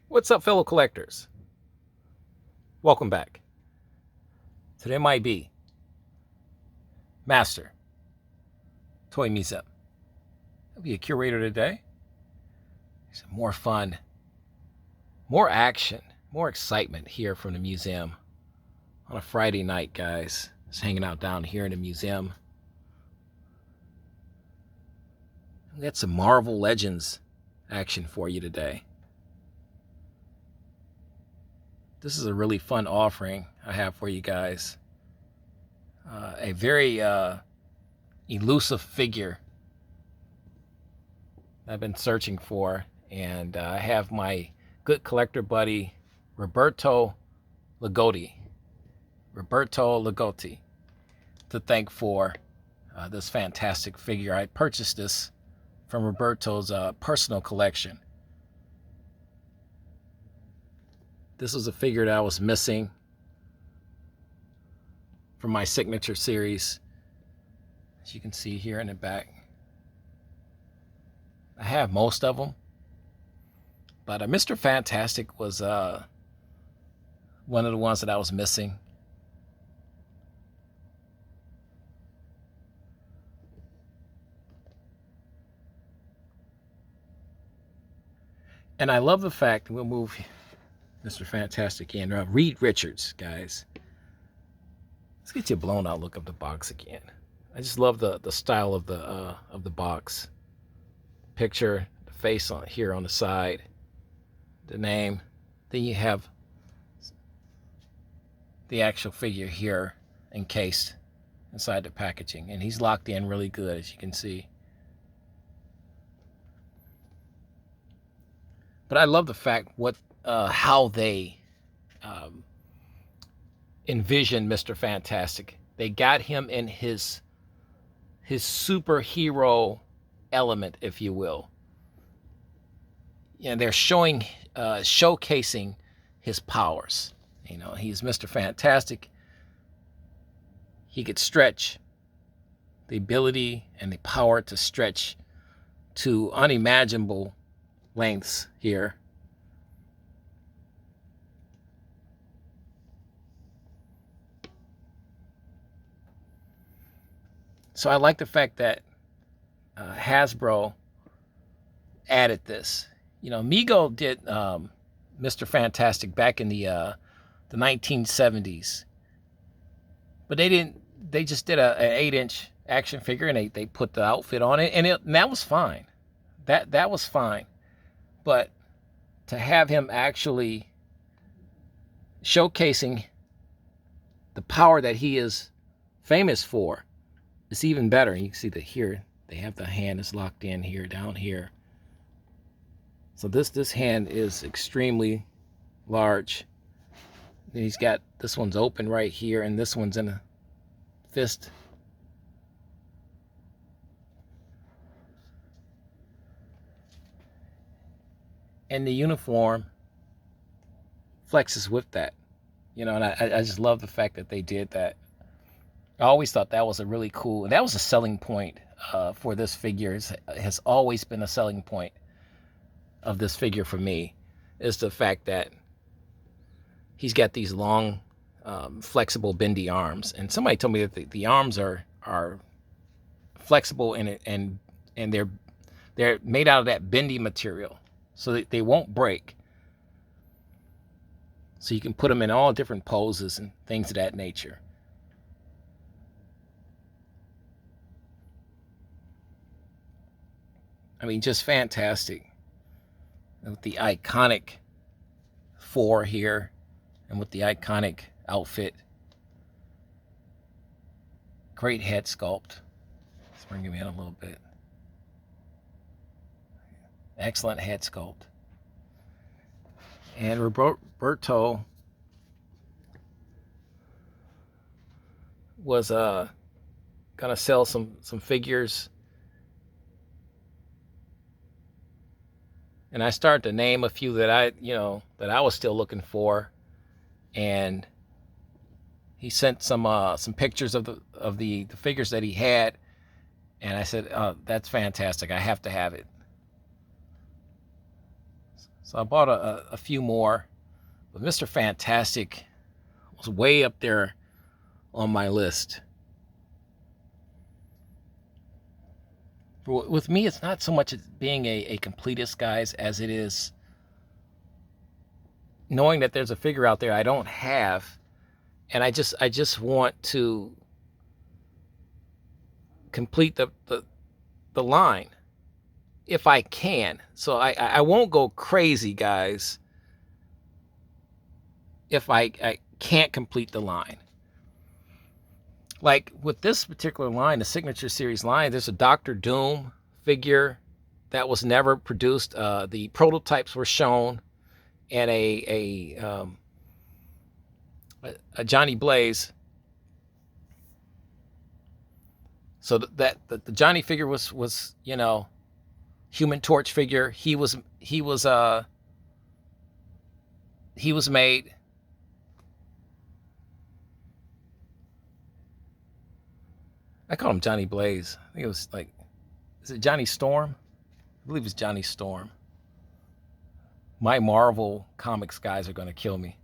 What's up, fellow collectors? Welcome back to the M.I.B. Master Toy Museum. I'll be a curator today. Some more fun, more action, more excitement here from the museum on a Friday night, guys. Just hanging out down here in the museum. We got some Marvel Legends action for you today. This is a really fun offering I have for you guys. A very elusive figure I've been searching for, and I have my good collector buddy Roberto Ligotti to thank for this fantastic figure. I purchased this from Roberto's personal collection. This was a figure that I was missing from my signature series, as you can see here in the back. I have most of them, but Mr. Fantastic was one of the ones that I was missing. And I love the fact, we'll move Mr. Fantastic in, Reed Richards, guys. Let's get you a blown out look of the box again. I just love the style of the box. Picture, the face on here on the side, the name. Then you have the actual figure here encased inside the packaging, and he's locked in really good, as you can see. But I love the fact how they envision Mr. Fantastic. They got him in his superhero element, if you will. And they're showcasing his powers. You know, he's Mr. Fantastic. He could stretch, the ability and the power to stretch to unimaginable lengths here. So I like the fact that Hasbro added this. You know, M.I.B did Mr. Fantastic back in the 1970s, but they just did an 8-inch action figure, and they put the outfit on it, and that was fine. That was fine. But to have him actually showcasing the power that he is famous for, it's even better. You can see that here they have the hand is locked in here, down here. So this hand is extremely large. Then he's got, this one's open right here, and this one's in a fist. And the uniform flexes with that. You know, and I just love the fact that they did that. I always thought that was a really cool, and that was a selling point for this figure. It has always been a selling point of this figure for me, is the fact that he's got these long, flexible, bendy arms. And somebody told me that the arms are flexible and they're made out of that bendy material, so that they won't break. So you can put them in all different poses and things of that nature. I mean, just fantastic. With the iconic 4 here, and with the iconic outfit. Great head sculpt. Let's bring him in a little bit. Excellent head sculpt. And Roberto was gonna sell some figures. And I started to name a few that I was still looking for, and he sent some pictures of the figures that he had, and I said, "Oh, that's fantastic! I have to have it." So I bought a few more. But Mr. Fantastic was way up there on my list. With me, it's not so much being a completist, guys, as it is knowing that there's a figure out there I don't have, and I just want to complete the line if I can. So I won't go crazy, guys, if I can't complete the line. Like with this particular line, the Signature Series line, there's a Doctor Doom figure that was never produced. The prototypes were shown, and a Johnny Blaze. So that the Johnny figure was Human Torch figure. He was made. I call him Johnny Blaze. I think it was like, is it Johnny Storm? I believe it's Johnny Storm. My Marvel Comics guys are going to kill me.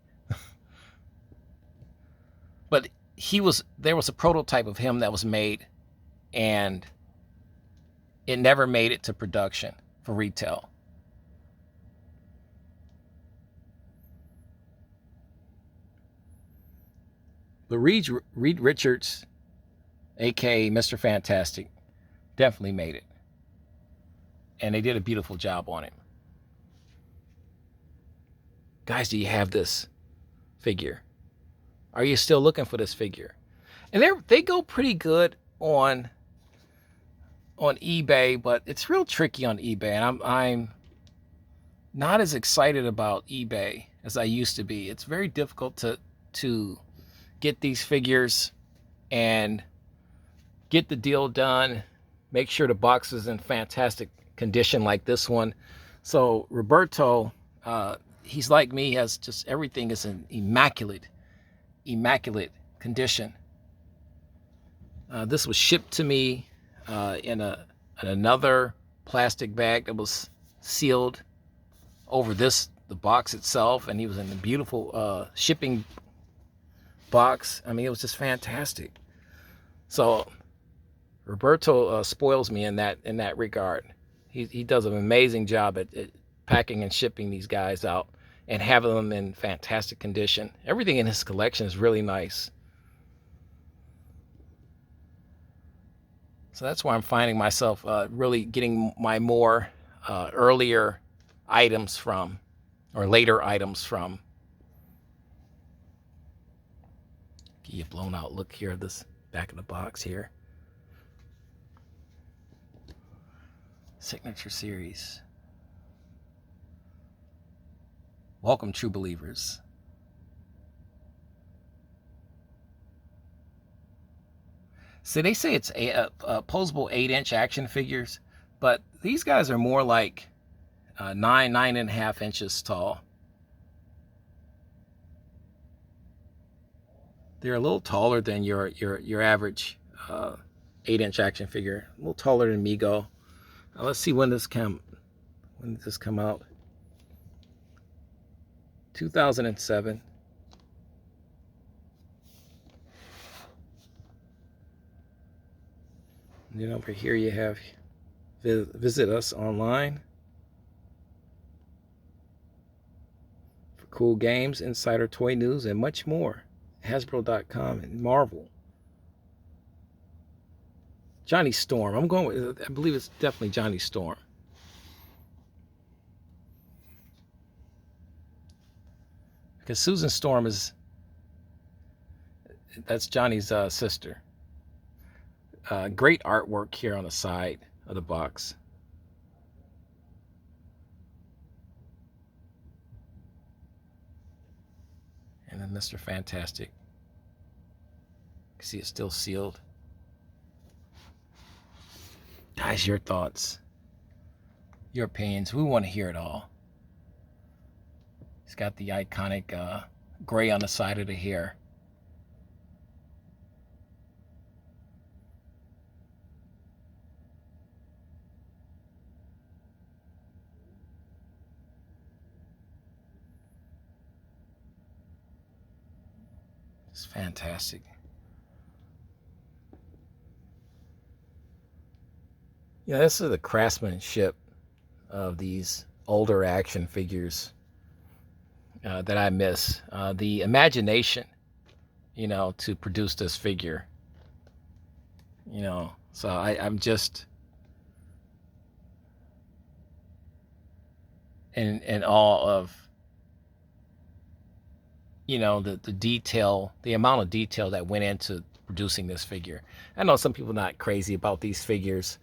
But there was a prototype of him that was made, and it never made it to production for retail. But Reed Richards, aka Mr. Fantastic, definitely made it. And they did a beautiful job on it. Guys, do you have this figure? Are you still looking for this figure? And they go pretty good on eBay, but it's real tricky on eBay. And I'm not as excited about eBay as I used to be. It's very difficult to get these figures and get the deal done. Make sure the box is in fantastic condition like this one. So Roberto, he's like me, has just everything is in immaculate condition. This was shipped to me in another plastic bag that was sealed over the box itself, and he was in a beautiful shipping box. I mean, it was just fantastic. So Roberto spoils me in that regard. He does an amazing job at packing and shipping these guys out and having them in fantastic condition. Everything in his collection is really nice. So that's why I'm finding myself really getting my more earlier items from, or later items from. Give you a blown out look here at this back of the box here. Signature Series. Welcome, true believers. So they say it's posable 8-inch action figures, but these guys are more like 9.5 inches tall. They're a little taller than your average 8-inch action figure. A little taller than M.I.B. Let's see when did this come out? 2007. And then over here you have visit us online for cool games, insider toy news, and much more. Hasbro.com and Marvel. Johnny Storm. I'm going with, I believe it's definitely Johnny Storm. Because Susan Storm that's Johnny's sister. Great artwork here on the side of the box. And then Mr. Fantastic. You can see it's still sealed. Guys, your thoughts, your opinions. We want to hear it all. He's got the iconic gray on the side of the hair. It's fantastic. Yeah, this is the craftsmanship of these older action figures that I miss. The imagination, to produce this figure. So I'm just in awe of, the detail, the amount of detail that went into producing this figure. I know some people are not crazy about these figures,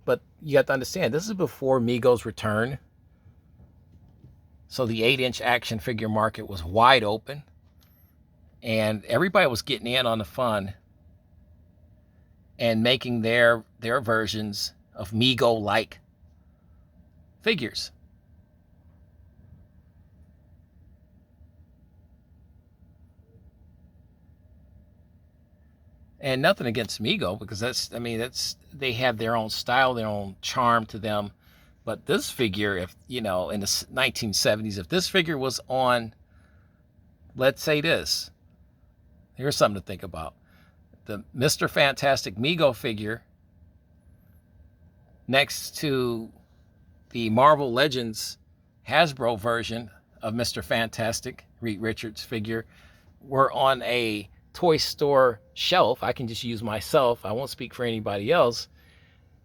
but you have to understand, this is before Mego's return. So the 8-inch action figure market was wide open, and everybody was getting in on the fun and making their versions of Mego-like figures. And nothing against Mego, because they have their own style, their own charm to them. But this figure, if in the 1970s, if this figure was on, let's say this, here's something to think about: the Mr. Fantastic Mego figure next to the Marvel Legends Hasbro version of Mr. Fantastic, Reed Richards figure, were on a toy store shelf. I can just use myself, I won't speak for anybody else.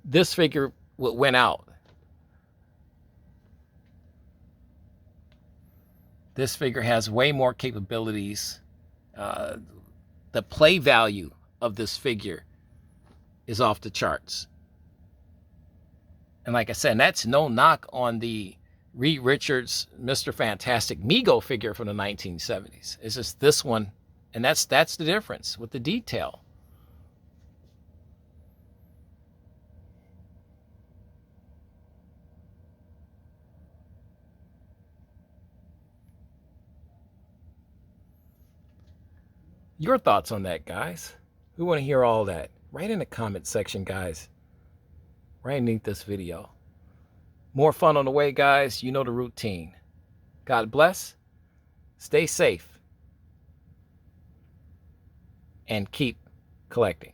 This figure went out. This figure has way more capabilities. The play value of this figure is off the charts. And like I said, that's no knock on the Reed Richards Mr. Fantastic Mego figure from the 1970s. It's just this one, and that's the difference with the detail. Your thoughts on that, guys? We want to hear all that. Write in the comment section, guys, right underneath this video. More fun on the way, guys. You know the routine. God bless. Stay safe. And keep collecting.